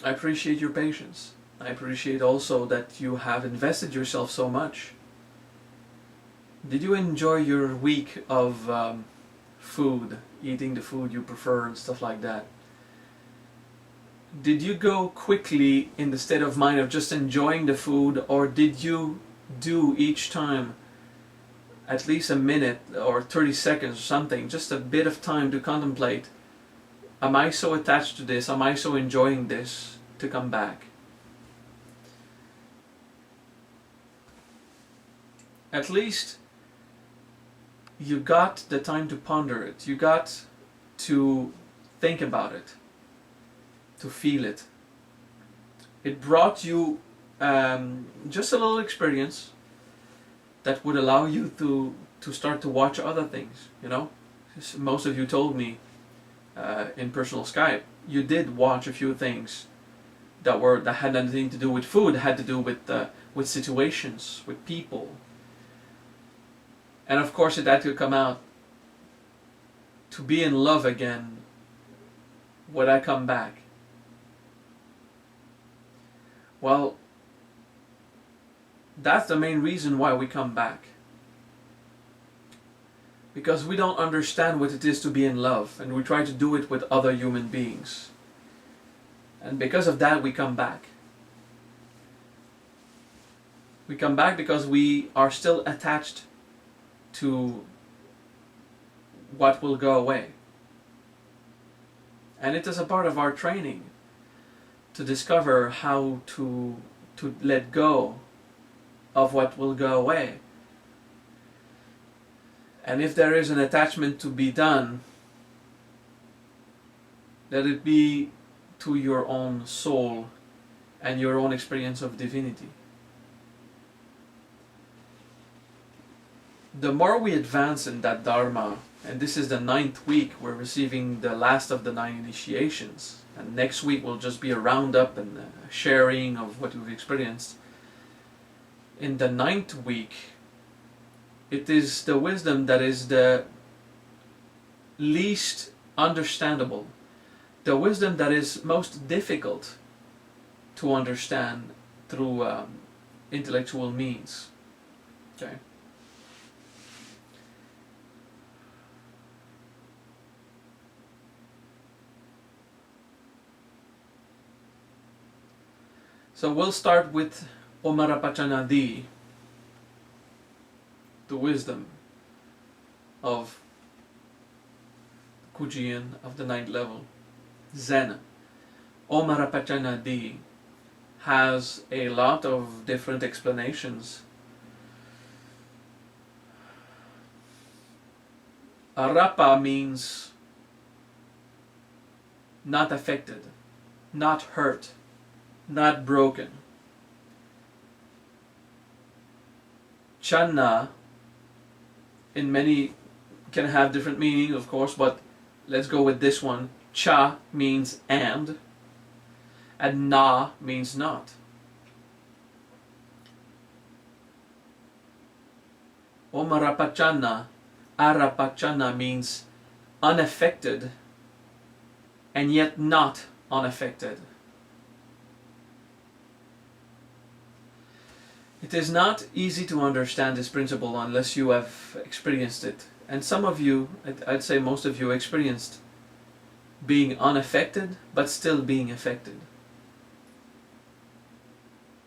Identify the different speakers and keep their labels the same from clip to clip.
Speaker 1: I appreciate your patience. I appreciate also that you have invested yourself so much. Did you enjoy your week of food, eating the food you prefer and stuff like that? Did you go quickly in the state of mind of just enjoying the food, or did you do each time at least a minute or 30 seconds or something, just a bit of time to contemplate, am I so attached to this, am I so enjoying this, to come back? At least you got the time to ponder it, you got to think about it, to feel it. It brought you just a little experience that would allow you to start to watch other things, you know? Most of you told me in personal Skype, you did watch a few things that had nothing to do with food, had to do with situations, with people. And of course it had to come out. To be in love again, would I come back? Well, that's the main reason why we come back. Because we don't understand what it is to be in love, and we try to do it with other human beings. And because of that we come back. We come back because we are still attached to what will go away. And it is a part of our training to discover how to let go of what will go away. And if there is an attachment to be done, let it be to your own soul and your own experience of divinity. The more we advance in that Dharma, and this is the 9th week, we're receiving the last of the 9 initiations, and next week will just be a roundup and a sharing of what we've experienced. In the 9th week, it is the wisdom that is the least understandable, the wisdom that is most difficult to understand through intellectual means. Okay. So we'll start with Omarapachanadi, the wisdom of Kuji-In of the 9th level, Zen. Omarapachanadi has a lot of different explanations. Arapa means not affected, not hurt, not broken. Channa, in many, can have different meanings, of course, but let's go with this one. Cha means and na means not. Omarapachanna, arapachanna means unaffected and yet not unaffected. It is not easy to understand this principle unless you have experienced it. And some of you, I'd say most of you, experienced being unaffected but still being affected.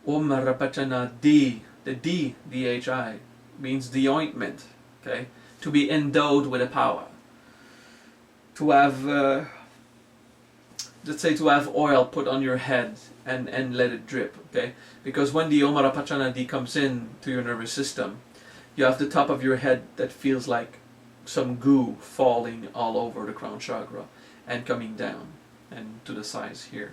Speaker 1: Om Rapachana Di, the D, D-H-I, means the ointment, okay? To be endowed with a power. To have, let's say, to have oil put on your head and let it drip, okay? Because when the Omarapachanadi comes in to your nervous system, you have the top of your head that feels like some goo falling all over the crown chakra and coming down and to the sides here.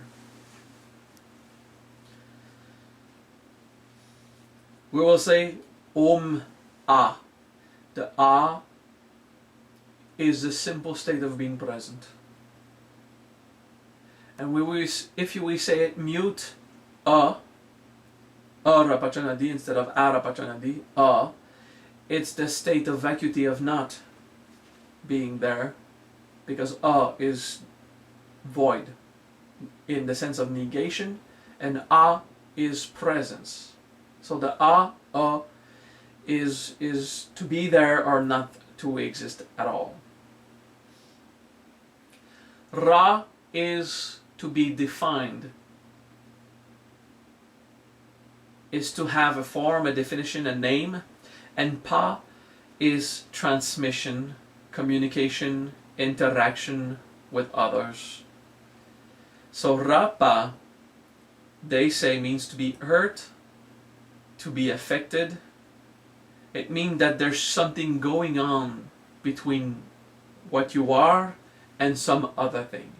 Speaker 1: We will say Om A. The A is the simple state of being present. And if we say it mute Rapachanadi instead of Rapachanadi, it's the state of vacuity of not being there, because is void, in the sense of negation, and a is presence. So the a is to be there or not to exist at all. Ra is to be defined, is to have a form, a definition, a name, and pa is transmission, communication, interaction with others. So Rapa, they say, means to be hurt, to be affected. It means that there's something going on between what you are and some other thing.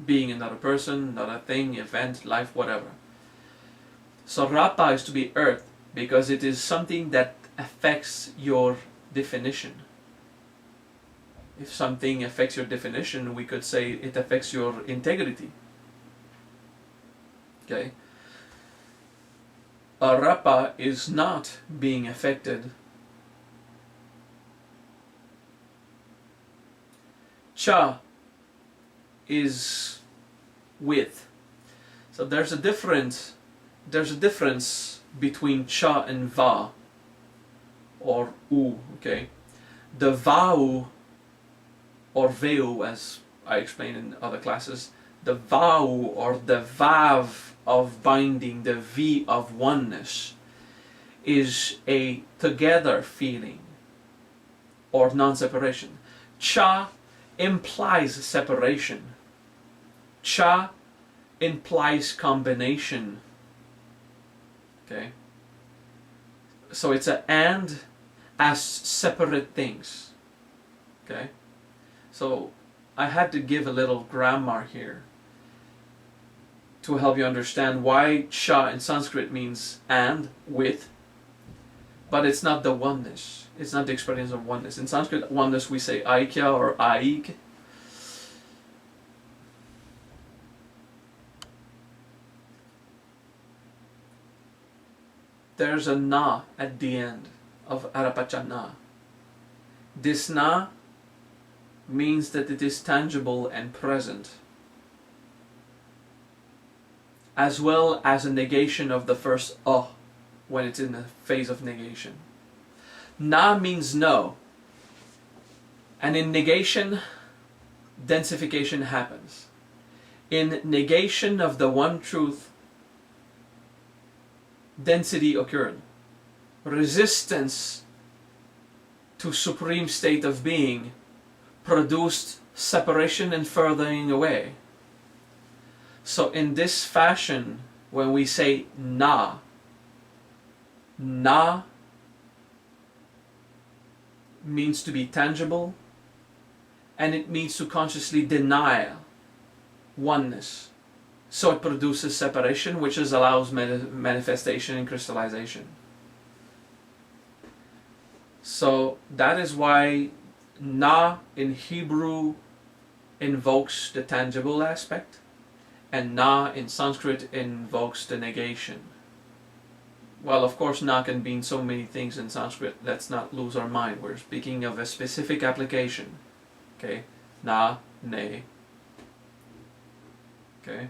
Speaker 1: Being another person, another thing, event, life, whatever. So Rapa is to be earth because it is something that affects your definition. If something affects your definition, we could say it affects your integrity. Okay? Rapa is not being affected. Cha is with. So there's a difference between cha and va, or u, okay? The vau, or veu, as I explained in other classes, the vau or the vav of binding, the v of oneness, is a together feeling or non-separation. Cha implies separation. Cha implies combination. Okay? So it's a and as separate things. Okay? So I had to give a little grammar here to help you understand why cha in Sanskrit means and, with, but it's not the oneness. It's not the experience of oneness. In Sanskrit, oneness we say aikya or aik. There's a na at the end of Arapacha na. This na means that it is tangible and present, as well as a negation of the first when it's in the phase of negation. Na means no, and in negation, densification happens. In negation of the one truth, density occurred. Resistance to supreme state of being produced separation and furthering away. So in this fashion, when we say na, na means to be tangible, and it means to consciously deny oneness. So it produces separation, which allows manifestation and crystallization. So that is why na in Hebrew invokes the tangible aspect, and na in Sanskrit invokes the negation. Well, of course, na can mean so many things in Sanskrit. Let's not lose our mind. We're speaking of a specific application. Okay? Na, ne. Okay?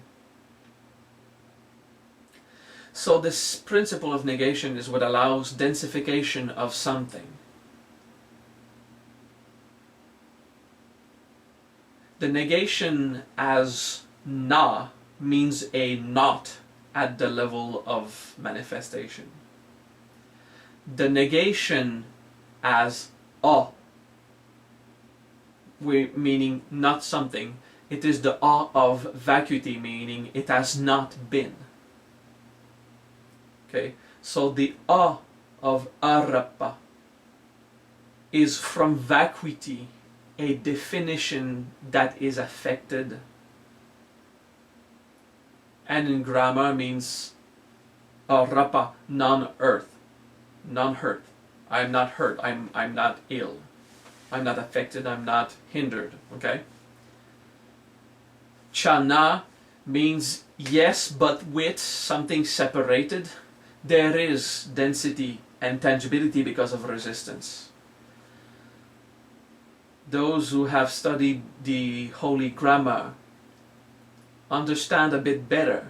Speaker 1: So this principle of negation is what allows densification of something. The negation as na means a not at the level of manifestation. The negation as meaning not something, it is the of vacuity, meaning it has not been. Okay, so the of arapa is from vacuity, a definition that is affected, and in grammar means rapa, non-earth, non-hurt. I'm not hurt, I'm not ill, I'm not affected, I'm not hindered. Okay? Chana means yes, but with something separated, there is density and tangibility because of resistance. Those who have studied the holy grammar understand a bit better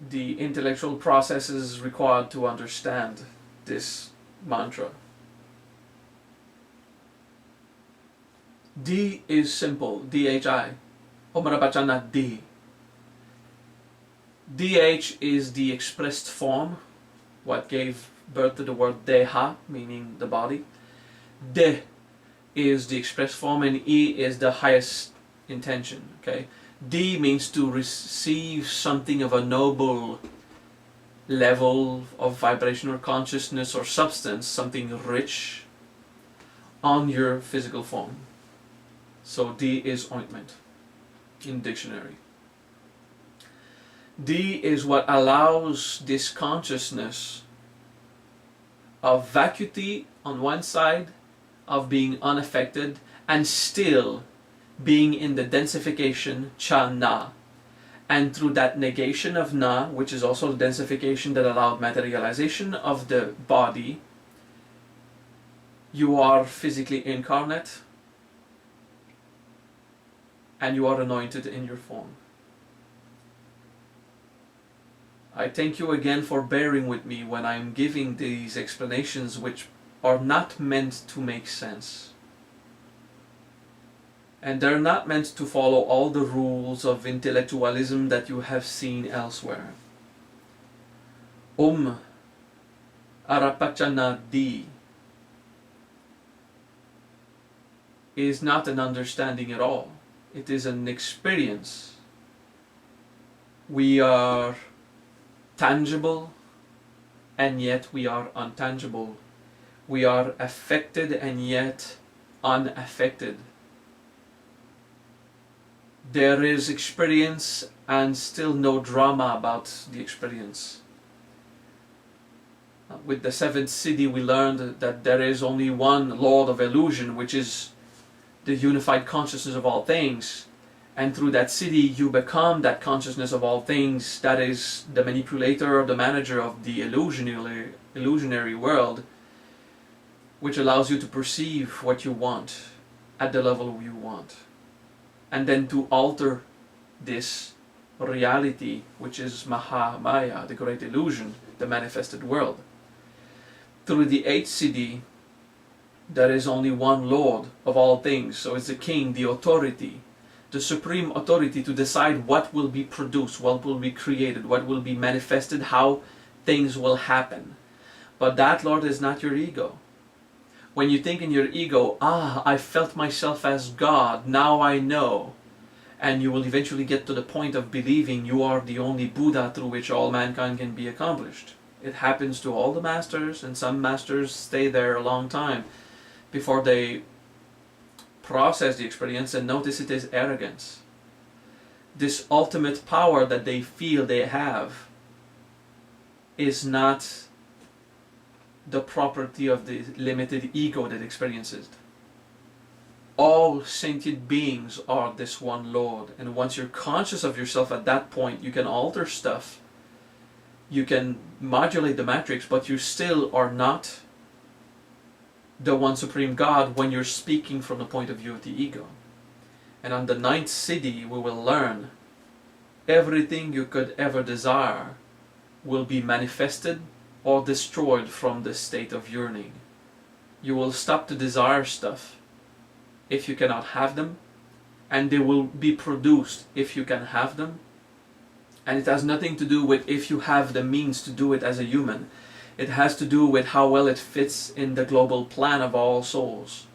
Speaker 1: the intellectual processes required to understand this mantra. D is simple, DHI. Om Rabachana D. DH is the expressed form, what gave birth to the word Deha, meaning the body. De is the expressed form, and E is the highest intention. Okay, D means to receive something of a noble level of vibration or consciousness or substance, something rich, on your physical form. So D is ointment in dictionary. D is what allows this consciousness of vacuity on one side, of being unaffected, and still being in the densification cha na. And through that negation of na, which is also the densification that allowed materialization of the body, you are physically incarnate and you are anointed in your form. I thank you again for bearing with me when I am giving these explanations which are not meant to make sense. And they're not meant to follow all the rules of intellectualism that you have seen elsewhere. Arapachana Di is not an understanding at all. It is an experience. We are tangible and yet we are untangible. We are affected and yet unaffected. There is experience and still no drama about the experience. With the seventh Siddhi we learned that there is only one Lord of illusion, which is the unified consciousness of all things. And through that Siddhi you become that consciousness of all things, that is the manipulator or the manager of the illusionary world, which allows you to perceive what you want at the level you want. And then to alter this reality, which is Maha, Maya, the great illusion, the manifested world. Through the eighth Siddhi, there is only one Lord of all things, so it's the king, the authority, the supreme authority to decide what will be produced, what will be created, what will be manifested, how things will happen. But that Lord is not your ego. When you think in your ego, I felt myself as God, now I know, and you will eventually get to the point of believing you are the only Buddha through which all mankind can be accomplished. It happens to all the masters, and some masters stay there a long time before they process the experience and notice it is arrogance. This ultimate power that they feel they have is not the property of the limited ego that experiences it. All sentient beings are this one Lord, and once you're conscious of yourself at that point, you can alter stuff, you can modulate the matrix, but you still are not the one supreme God when you're speaking from the point of view of the ego. And on the ninth Siddhi we will learn everything you could ever desire will be manifested or destroyed from this state of yearning. You will stop to desire stuff if you cannot have them, and they will be produced if you can have them. And it has nothing to do with if you have the means to do it as a human. It has to do with how well it fits in the global plan of all souls.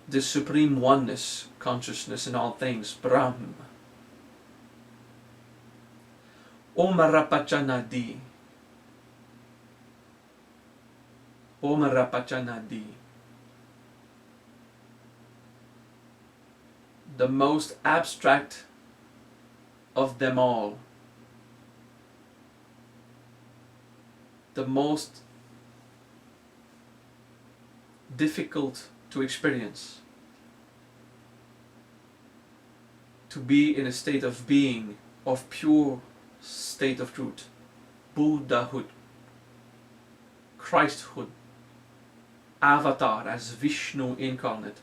Speaker 1: This supreme oneness, consciousness in all things, Brahm. Om Rapachana Di. Om Rapachana Di. The most abstract of them all. The most difficult to experience. To be in a state of being, of pure state of truth. Buddhahood. Christhood. Avatar as Vishnu incarnate.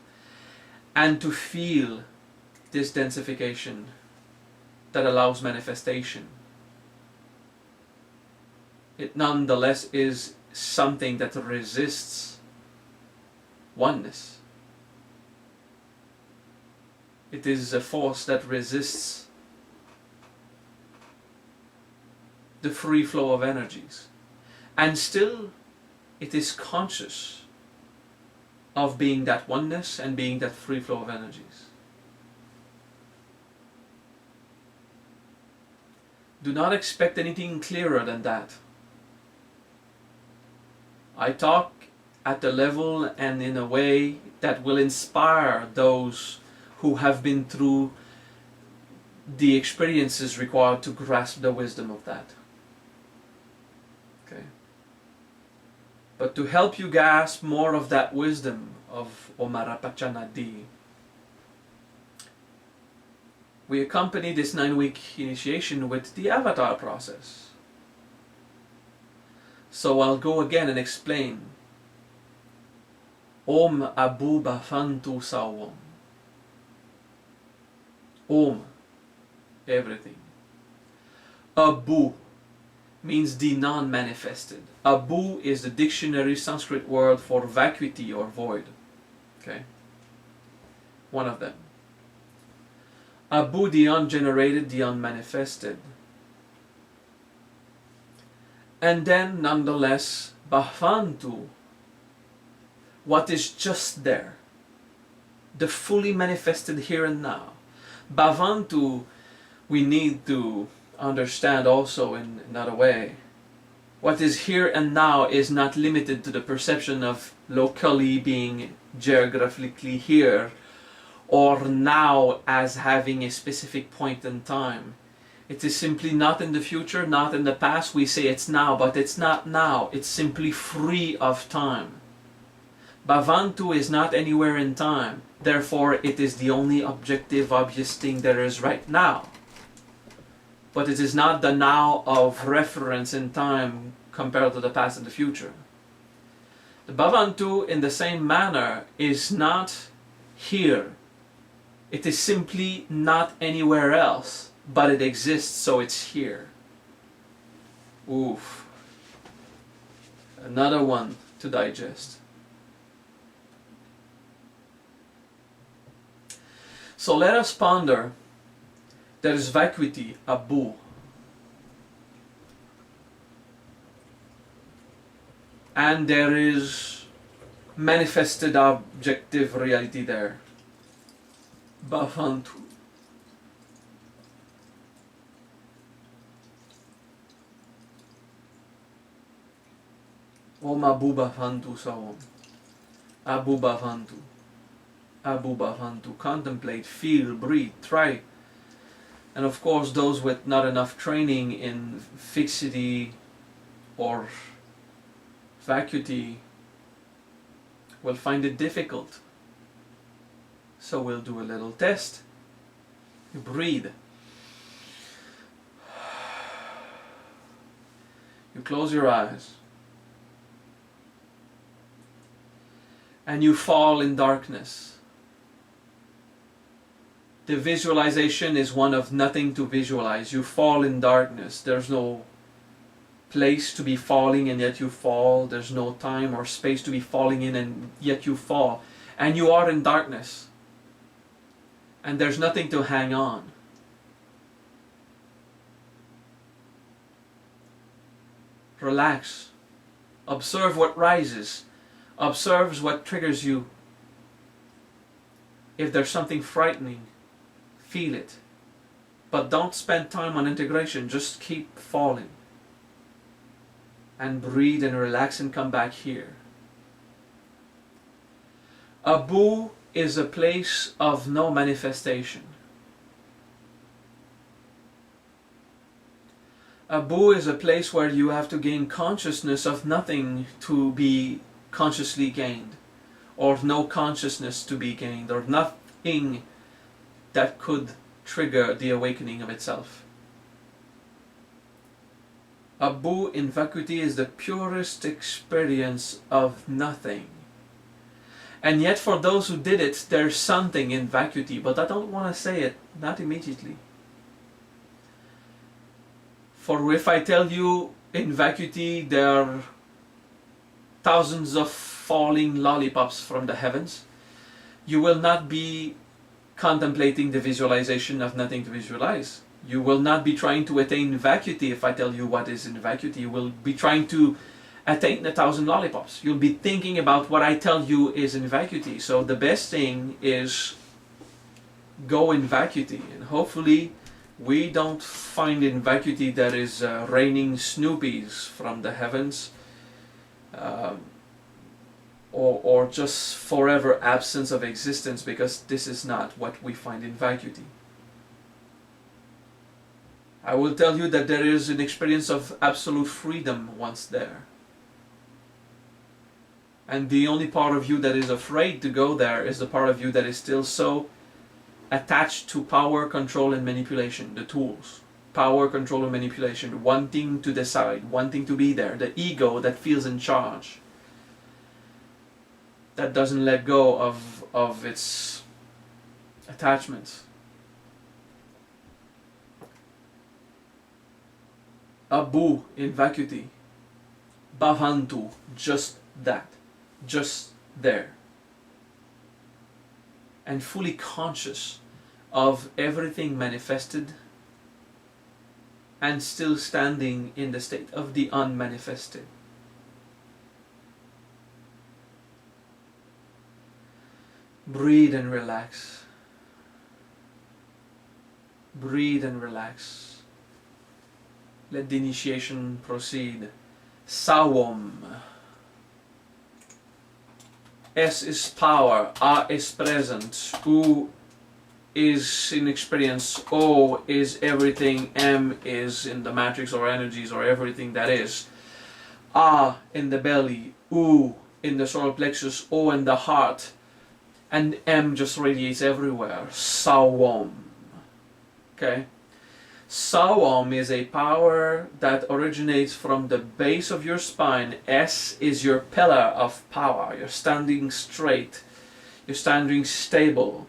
Speaker 1: And to feel this densification that allows manifestation, it nonetheless is something that resists oneness. It is a force that resists the free flow of energies. And still, it is conscious of being that oneness and being that free flow of energies. Do not expect anything clearer than that. I talk at the level and in a way that will inspire those who have been through the experiences required to grasp the wisdom of that. Okay. But to help you grasp more of that wisdom of Omarapachanadi, we accompany this 9-week initiation with the avatar process. So I'll go again and explain. Om Abu Bhavantu Sawam. Om, everything. Abu means the non-manifested. Abu is the dictionary Sanskrit word for vacuity or void. Okay? One of them. Abu, the ungenerated, the unmanifested. And then, nonetheless, Bhavantu, what is just there, the fully manifested here and now. Bhavantu, we need to understand also in another way. What is here and now is not limited to the perception of locally being geographically here, or now as having a specific point in time. It is simply not in the future, not in the past. We say it's now, but it's not now. It's simply free of time. Bhavantu is not anywhere in time. Therefore, it is the only objective, obvious thing there is right now. But it is not the now of reference in time compared to the past and the future. The Bhavantu, in the same manner, is not here. It is simply not anywhere else, but it exists, so it's here. Oof. Another one to digest. So let us ponder. There is vacuity, Abu. And there is manifested objective reality there. Bhavantu. Om Abu Bhavantu Sawam. Abu Bhavantu. Abu Bhavantu. Contemplate, feel, breathe, try. And of course, those with not enough training in fixity or vacuity will find it difficult. So we'll do a little test. You breathe. You close your eyes. And you fall in darkness. The visualization is one of nothing to visualize. You fall in darkness. There's no place to be falling and yet you fall. There's no time or space to be falling in and yet you fall. And you are in darkness. And there's nothing to hang on. Relax. Observe what rises. Observe what triggers you. If there's something frightening, feel it. But don't spend time on integration. Just keep falling. And breathe and relax and come back here. Abu is a place of no manifestation. Abu is a place where you have to gain consciousness of nothing to be consciously gained, or no consciousness to be gained, or nothing that could trigger the awakening of itself. Abu in vacuity is the purest experience of nothing. And yet for those who did it, there's something in vacuity, but I don't want to say it, not immediately. For if I tell you in vacuity there are thousands of falling lollipops from the heavens, you will not be contemplating the visualization of nothing to visualize. You will not be trying to attain vacuity if I tell you what is in vacuity. You will be trying to attain 1,000 lollipops. You'll be thinking about what I tell you is in vacuity. So the best thing is go in vacuity, and hopefully we don't find in vacuity that is raining Snoopies from the heavens, or just forever absence of existence, because this is not what we find in vacuity. I will tell you that there is an experience of absolute freedom once there. And the only part of you that is afraid to go there is the part of you that is still so attached to power, control and manipulation, the tools. Power, control and manipulation, wanting to decide, wanting to be there, the ego that feels in charge, that doesn't let go of its attachments. Abu in vacuity, bhavantu, just that, just there, and fully conscious of everything manifested and still standing in the state of the unmanifested. Breathe and relax. Breathe and relax. Let the initiation proceed. Sawam. S is power, A is present, U is in experience, O is everything, M is in the matrix or energies or everything that is. A in the belly, U in the solar plexus, O in the heart, and M just radiates everywhere. Sawam. Okay? Sawam is a power that originates from the base of your spine. S is your pillar of power. You're standing straight. You're standing stable.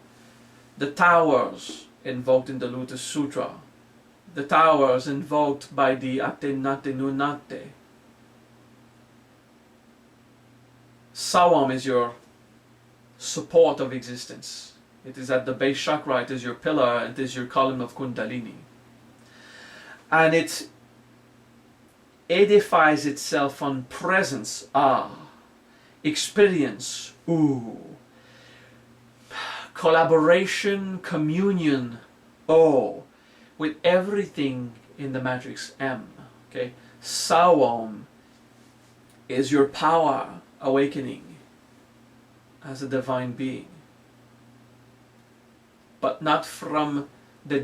Speaker 1: The towers invoked in the Lotus Sutra. The towers invoked by the Ate Nate Nunate. Sawam is your support of existence. It is at the base chakra. It is your pillar. It is your column of Kundalini. And it edifies itself on presence, experience, collaboration, communion, with everything in the matrix, M. Okay, Sawam is your power awakening as a divine being, but not from the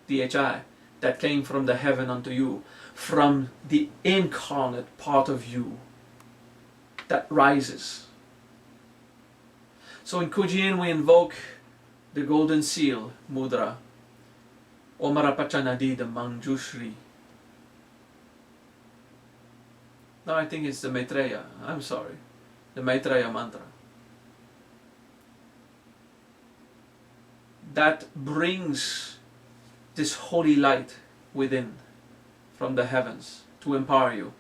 Speaker 1: DHI, that came from the heaven unto you, from the incarnate part of you that rises. So in Kuji-In we invoke the golden seal, mudra, Omarapachanadida Manjushri. No, I think it's the Maitreya, I'm sorry, the Maitreya mantra. That brings this holy light within from the heavens to empower you,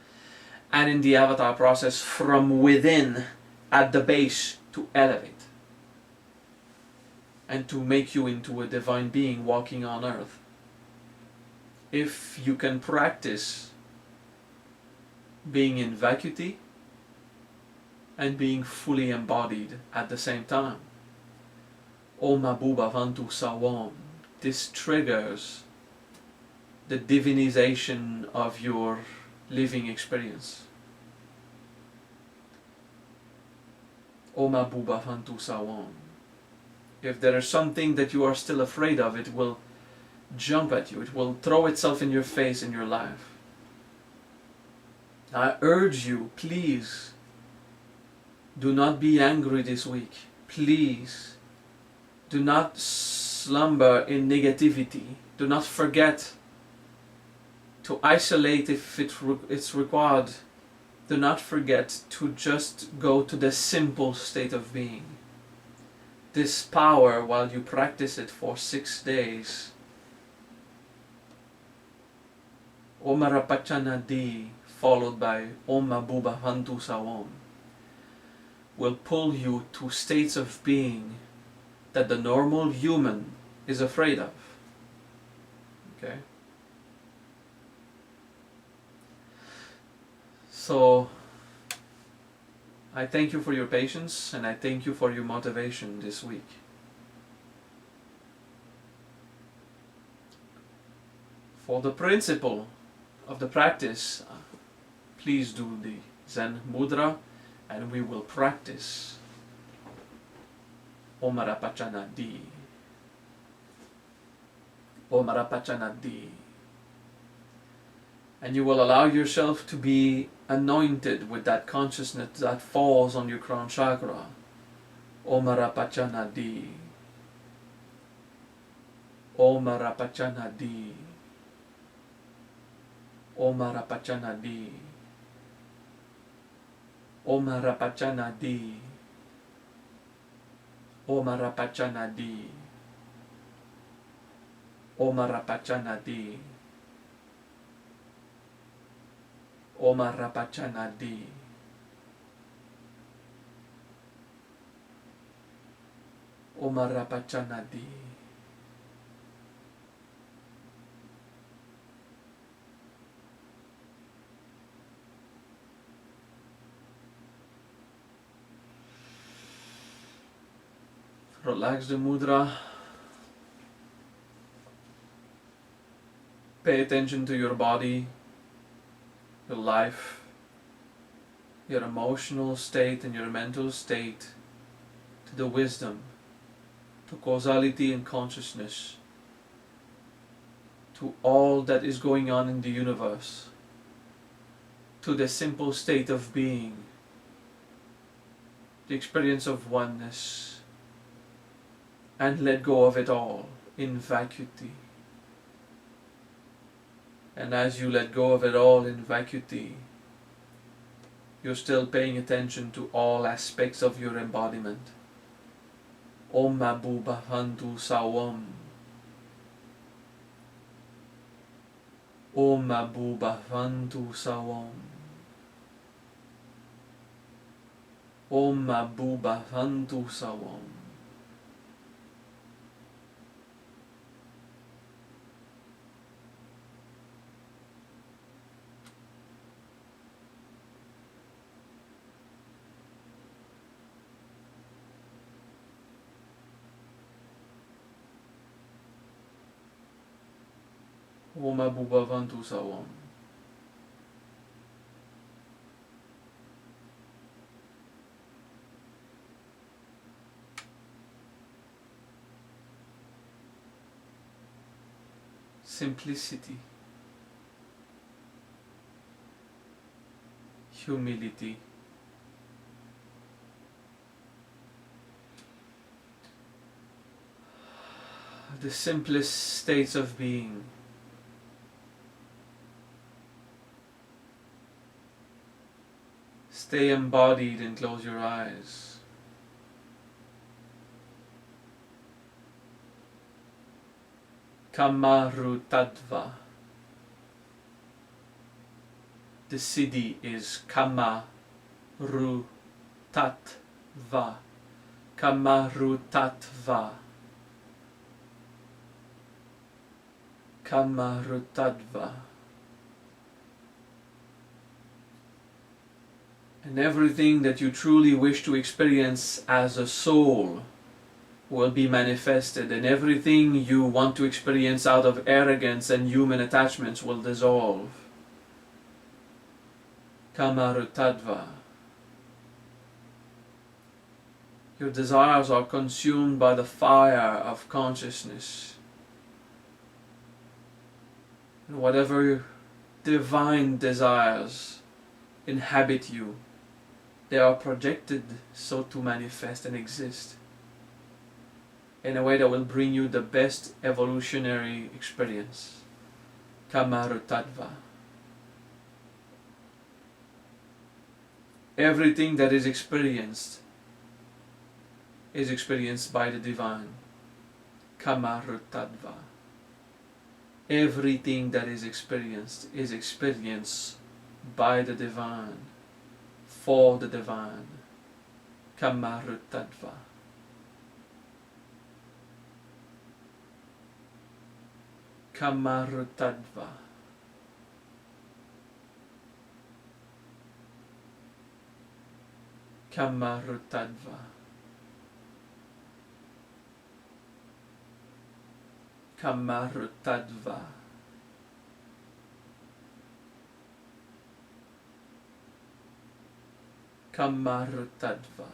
Speaker 1: and in the avatar process from within at the base to elevate and to make you into a divine being walking on earth. If you can practice being in vacuity and being fully embodied at the same time, Om Abu Bhavantu Sawam, this triggers the divinization of your living experience. Om Abu Bhavantu Sawam. If there is something that you are still afraid of, it will jump at you. It will throw itself in your face in your life. I urge you, please, do not be angry this week. Please, do not slumber in negativity. Do not forget to isolate if it's required do not forget to just go to the simple state of being. This power, while you practice it for 6 days, Om Rapachana Di, followed by Om Mabuba Hantu Sawam, will pull you to states of being that the normal human is afraid of. Okay? So, I thank you for your patience and I thank you for your motivation this week. For the principle of the practice, please do the Zen Mudra and we will practice Om Rapachana Di. Om Rapachana Di. And you will allow yourself to be anointed with that consciousness that falls on your crown chakra. Om Rapachana Di. Om Rapachana Di. Om Rapachana Di. Om Rapachana Di. Om Rapachana Di. Om Rapachana Di. Om Rapachana Di. Om Rapachana Di. Relax the mudra. Pay attention to your body, your life, your emotional state and your mental state, to the wisdom, to causality and consciousness, to all that is going on in the universe, to the simple state of being, the experience of oneness, and let go of it all in vacuity. And as you let go of it all in vacuity, you're still paying attention to all aspects of your embodiment. Om Mabu Bhavantu Sawam. Om Mabu Bhavantu Sawam. Om Mabu Bhavantu Sawam. Om Mabu Bhavantu Sawam. Simplicity, humility, the simplest states of being. Stay embodied and close your eyes. Kamaru Tattva. The Siddhi is Kamaru Tattva. Kamaru Tattva. Kamaru Tattva. And everything that you truly wish to experience as a soul will be manifested, and everything you want to experience out of arrogance and human attachments will dissolve. Kamaru Tattva. Your desires are consumed by the fire of consciousness. And whatever divine desires inhabit you, they are projected so to manifest and exist in a way that will bring you the best evolutionary experience. Kamaru Tattva. Everything that is experienced by the divine. Kamarutadva. Everything that is experienced by the divine, for the divine. Kamarutadva. Kamarutadva. Kamarutadva. Kamarutadva. Kamarutadva.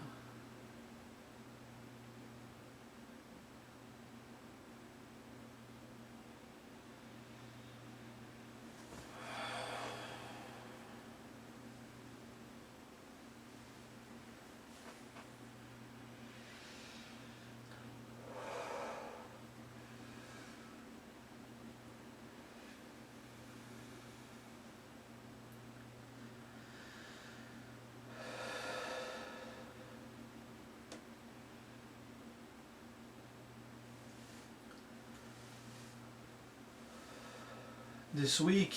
Speaker 1: This week,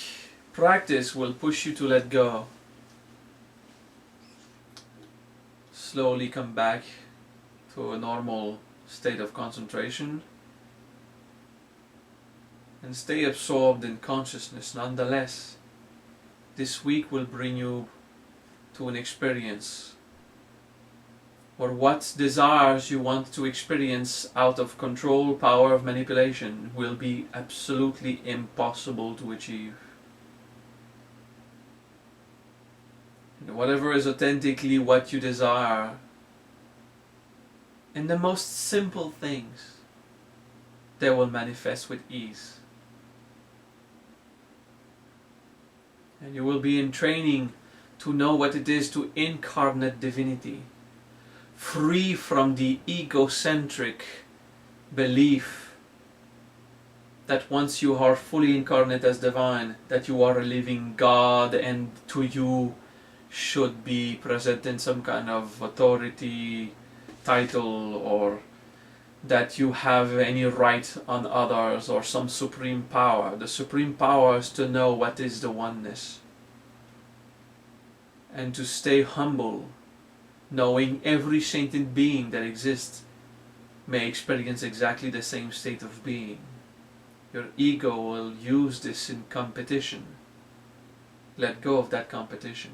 Speaker 1: practice will push you to let go. Slowly come back to a normal state of concentration and stay absorbed in consciousness nonetheless. This week will bring you to an experience or what desires you want to experience out of control, power of manipulation will be absolutely impossible to achieve. And whatever is authentically what you desire, in the most simple things, they will manifest with ease. And you will be in training to know what it is to incarnate divinity, free from the egocentric belief that once you are fully incarnate as divine, that you are a living God and to you should be present in some kind of authority, title, or that you have any right on others or some supreme power. The supreme power is to know what is the oneness and to stay humble, knowing every sentient being that exists may experience exactly the same state of being. Your ego will use this in competition. Let go of that competition.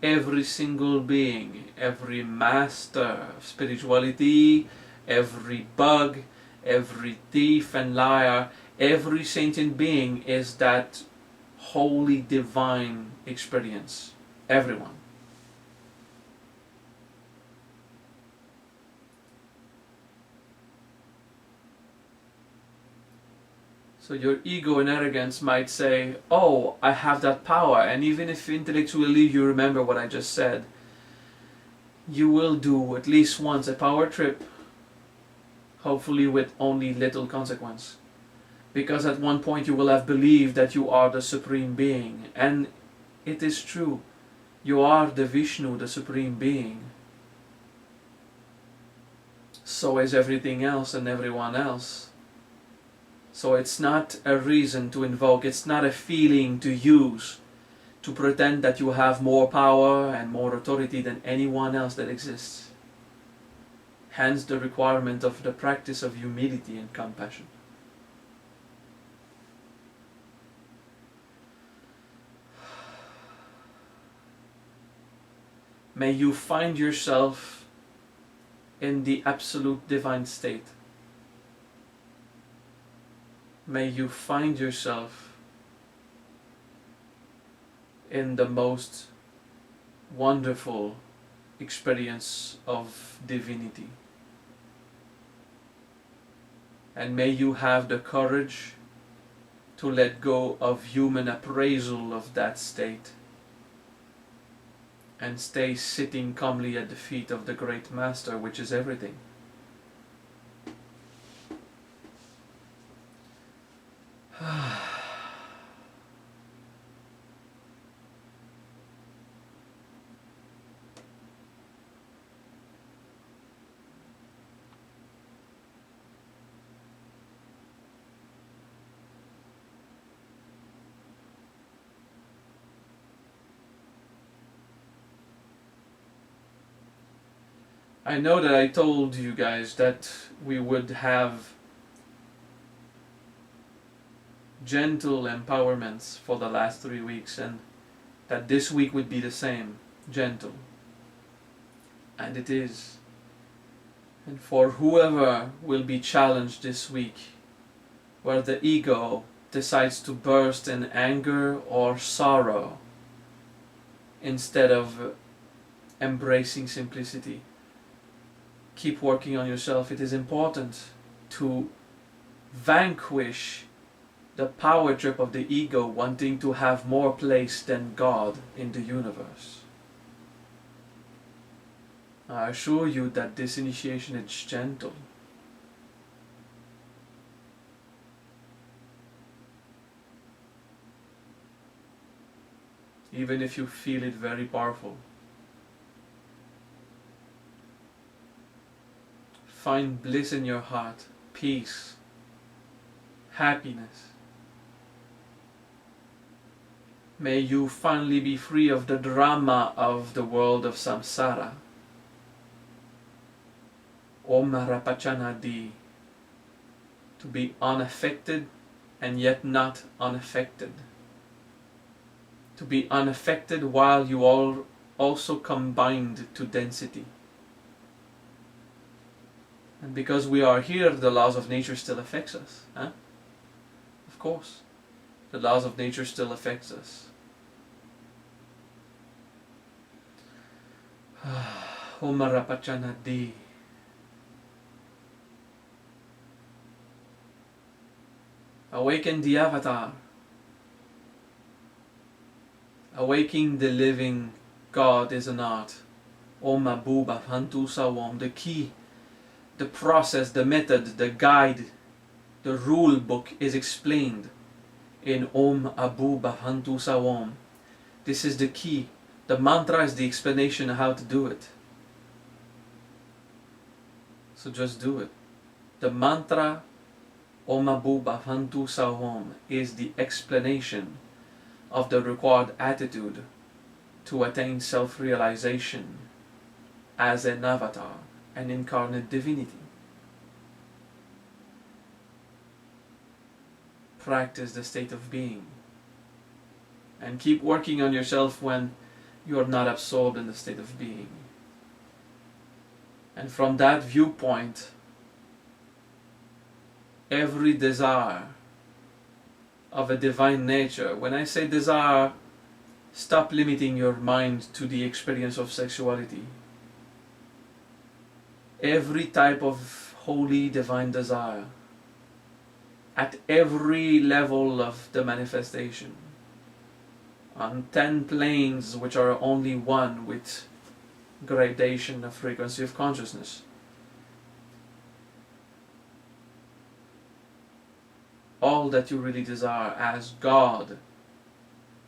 Speaker 1: Every single being, every master of spirituality, every bug, every thief and liar, every sentient being is that holy divine experience. Everyone. So your ego and arrogance might say, oh, I have that power, and even if intellectually you remember what I just said, you will do at least once a power trip, hopefully with only little consequence. Because at one point you will have believed that you are the Supreme Being, and it is true, you are the Vishnu, the Supreme Being. So is everything else and everyone else. So it's not a reason to invoke, it's not a feeling to use to pretend that you have more power and more authority than anyone else that exists. Hence the requirement of the practice of humility and compassion. May you find yourself in the absolute divine state. May you find yourself in the most wonderful experience of divinity. And may you have the courage to let go of human appraisal of that state and stay sitting calmly at the feet of the great master, which is everything. I know that I told you guys that we would have gentle empowerments for the last 3 weeks, and that this week would be the same, gentle. And it is. And for whoever will be challenged this week, where the ego decides to burst in anger or sorrow instead of embracing simplicity, keep working on yourself. It is important to vanquish the power trip of the ego wanting to have more place than God in the universe. I assure you that this initiation is gentle. Even if you feel it very powerful. Find bliss in your heart, peace, happiness. May you finally be free of the drama of the world of samsara. Om Rapachanadi. To be unaffected and yet not unaffected. To be unaffected while you are also combined to density. And because we are here, the laws of nature still affects us. Huh? Of course. The laws of nature still affects us. Om Rapachanadi. Awaken the avatar. Awaking the living God is an art. Om Abu Bhavantu Sawam. The key, the process, the method, the guide, the rule book is explained in Om Abu Bhavantu Sawam. This is the key. The mantra is the explanation of how to do it. So just do it. The mantra Om Abu Bhavantu Sawam is the explanation of the required attitude to attain self-realization as an avatar, an incarnate divinity. Practice the state of being and keep working on yourself when you are not absorbed in the state of being. And from that viewpoint, every desire of a divine nature, when I say desire, stop limiting your mind to the experience of sexuality. Every type of holy divine desire, at every level of the manifestation, on 10 planes which are only one with gradation of frequency of consciousness. All that you really desire as God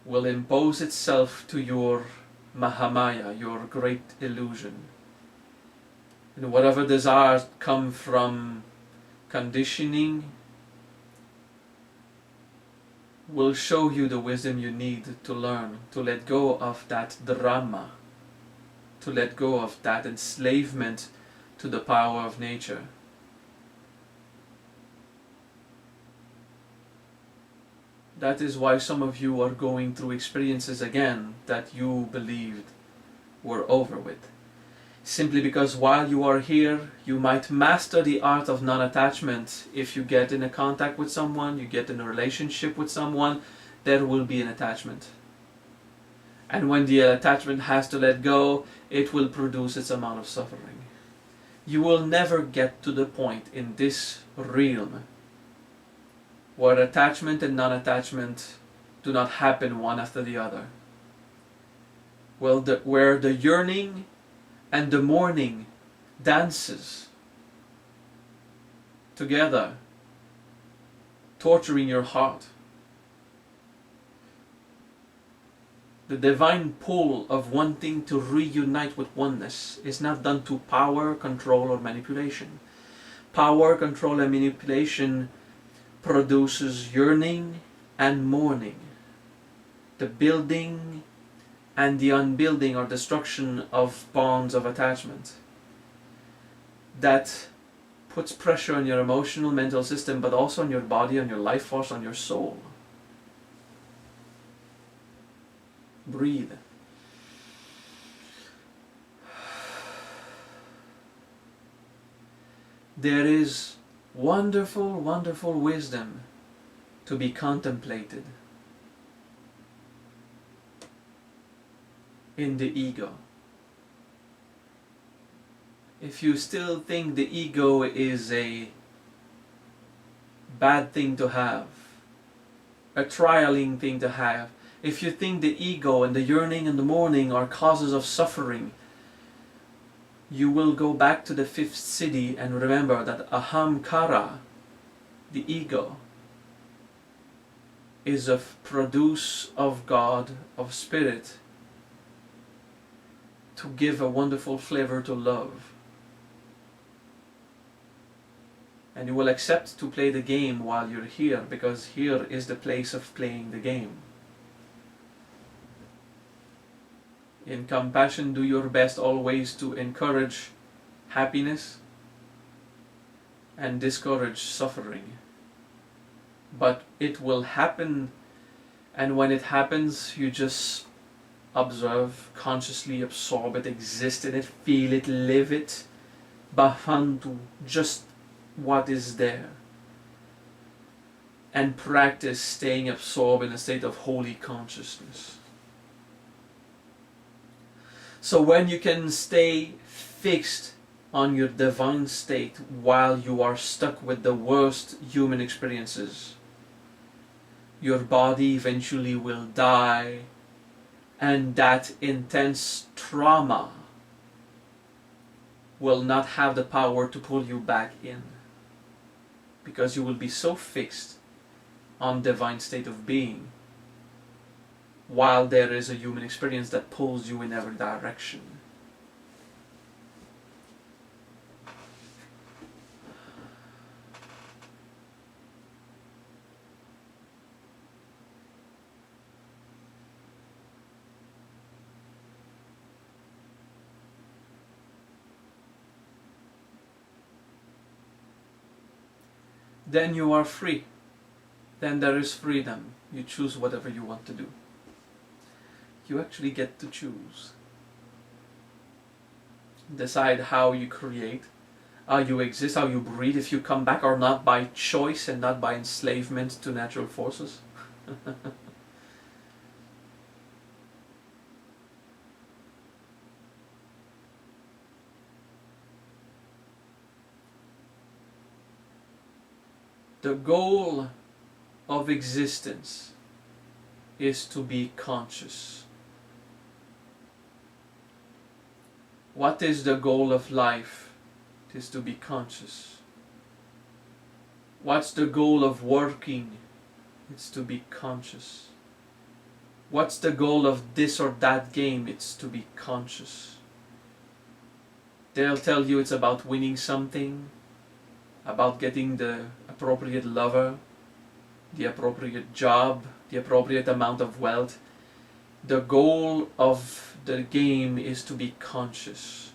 Speaker 1: will impose itself to your Mahamaya, your great illusion. And whatever desires come from conditioning will show you the wisdom you need to learn, to let go of that drama, to let go of that enslavement to the power of nature. That is why some of you are going through experiences again that you believed were over with. Simply because while you are here, you might master the art of non-attachment. If you get in a contact with someone, you get in a relationship with someone, there will be an attachment. And when the attachment has to let go, it will produce its amount of suffering. You will never get to the point in this realm where attachment and non-attachment do not happen one after the other. Well, where the yearning and the mourning dances together, torturing your heart. The divine pull of wanting to reunite with oneness is not done to power, control, or manipulation. Power, control, and manipulation produces yearning and mourning. The building and the unbuilding or destruction of bonds of attachment. that puts pressure on your emotional, mental system, but also on your body, on your life force, on your soul. Breathe. There is wonderful, wonderful wisdom to be contemplated in the ego. If you still think the ego is a bad thing to have, a trialing thing to have, if you think the ego and the yearning and the mourning are causes of suffering, you will go back to the fifth Siddhi and remember that ahamkara, the ego, is a produce of God, of spirit, to give a wonderful flavor to love. And you will accept to play the game while you're here, because here is the place of playing the game. In compassion, do your best always to encourage happiness and discourage suffering. But it will happen, and when it happens, you just observe, consciously absorb it, exist in it, feel it, live it, bahantu, just what is there, and practice staying absorbed in a state of holy consciousness. So when you can stay fixed on your divine state while you are stuck with the worst human experiences, your body eventually will die, and that intense trauma will not have the power to pull you back in, because you will be so fixed on divine state of being, while there is a human experience that pulls you in every direction. Then you are free. Then there is freedom. You choose whatever you want to do. You actually get to choose. Decide how you create, how you exist, how you breathe, if you come back or not by choice and not by enslavement to natural forces. The goal of existence is to be conscious. What is the goal of life? It is to be conscious. What's the goal of working? It's to be conscious. What's the goal of this or that game? It's to be conscious. They'll tell you it's about winning something, about getting the appropriate lover, the appropriate job, the appropriate amount of wealth. The goal of the game is to be conscious.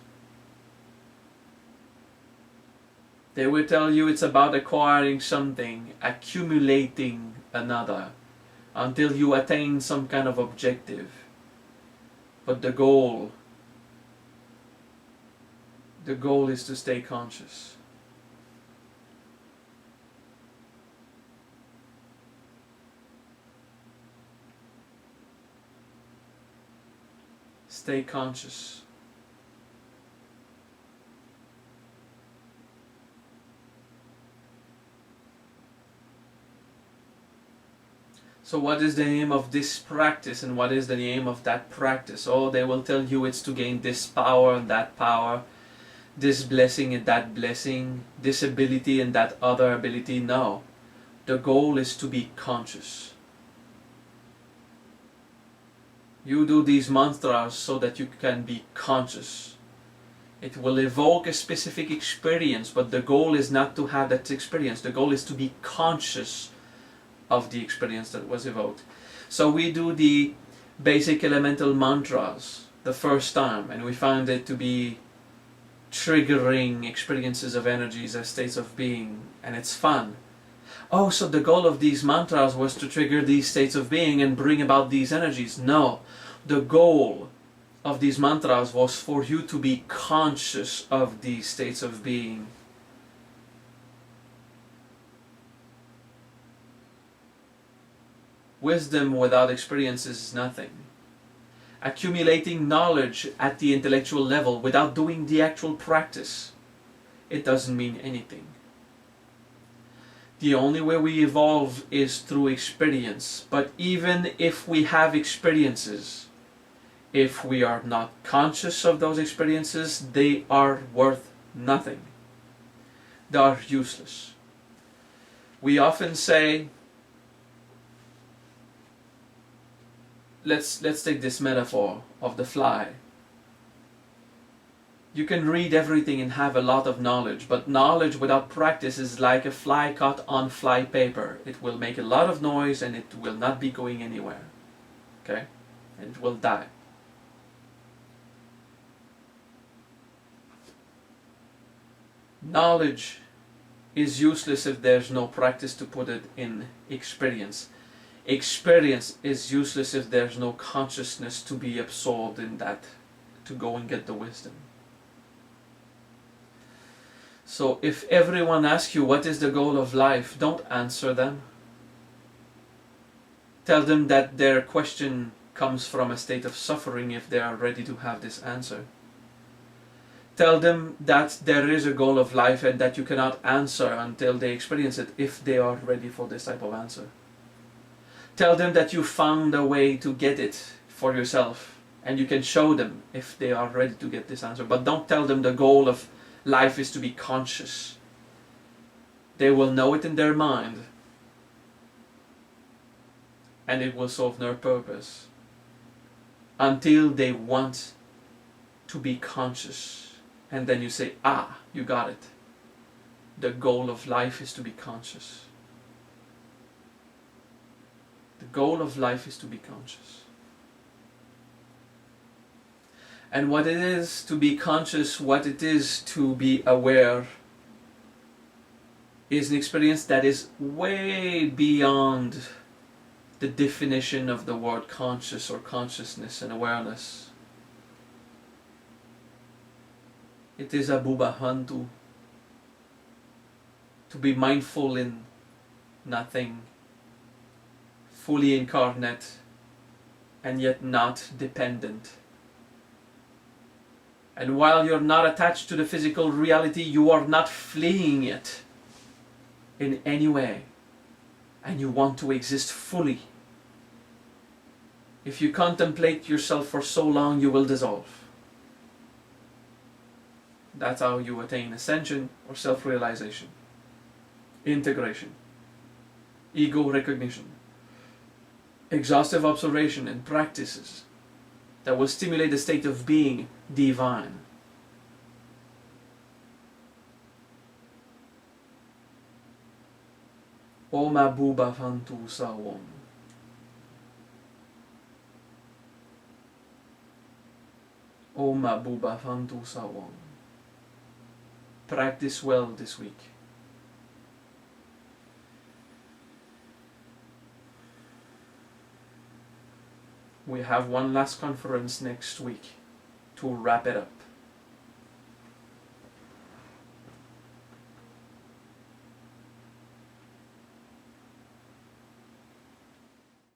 Speaker 1: They will tell you it's about acquiring something, accumulating another, until you attain some kind of objective. But the goal is to stay conscious. Stay conscious. So what is the aim of this practice and what is the aim of that practice? Oh, they will tell you it's to gain this power and that power, this blessing and that blessing, this ability and that other ability. No. The goal is to be conscious. You do these mantras so that you can be conscious. It will evoke a specific experience, but the goal is not to have that experience. The goal is to be conscious of the experience that was evoked. So we do the basic elemental mantras the first time, and we found it to be triggering experiences of energies as states of being, and it's fun. Oh, so the goal of these mantras was to trigger these states of being and bring about these energies. No, the goal of these mantras was for you to be conscious of these states of being. Wisdom without experience is nothing. Accumulating knowledge at the intellectual level without doing the actual practice, it doesn't mean anything. The only way we evolve is through experience. But even if we have experiences, if we are not conscious of those experiences, they are worth nothing. They are useless. We often say, let's take this metaphor of the fly. You can read everything and have a lot of knowledge, but knowledge without practice is like a fly caught on fly paper. It will make a lot of noise and it will not be going anywhere. Okay? And it will die. Knowledge is useless if there's no practice to put it in experience. Experience is useless if there's no consciousness to be absorbed in that, to go and get the wisdom. So if everyone asks you what is the goal of life, don't answer them. Tell them that their question comes from a state of suffering if they are ready to have this answer. Tell them that there is a goal of life and that you cannot answer until they experience it if they are ready for this type of answer. Tell them that you found a way to get it for yourself and you can show them if they are ready to get this answer. But don't tell them the goal of life is to be conscious. They will know it in their mind and it will serve no purpose until they want to be conscious. And then you say, ah, you got it. The goal of life is to be conscious. The goal of life is to be conscious. And what it is to be conscious, what it is to be aware, is an experience that is way beyond the definition of the word conscious or consciousness and awareness. It is a bubahantu, to be mindful in nothing, fully incarnate and yet not dependent. And while you're not attached to the physical reality, you are not fleeing it in any way, and you want to exist fully. If you contemplate yourself for so long, you will dissolve. That's how you attain ascension or self-realization, integration, ego recognition, exhaustive observation and practices that will stimulate the state of being divine. Om Abuba Fantu Sawom. Om Abuba Fantu Sawom. Practice well this week. We have one last conference next week to wrap it up.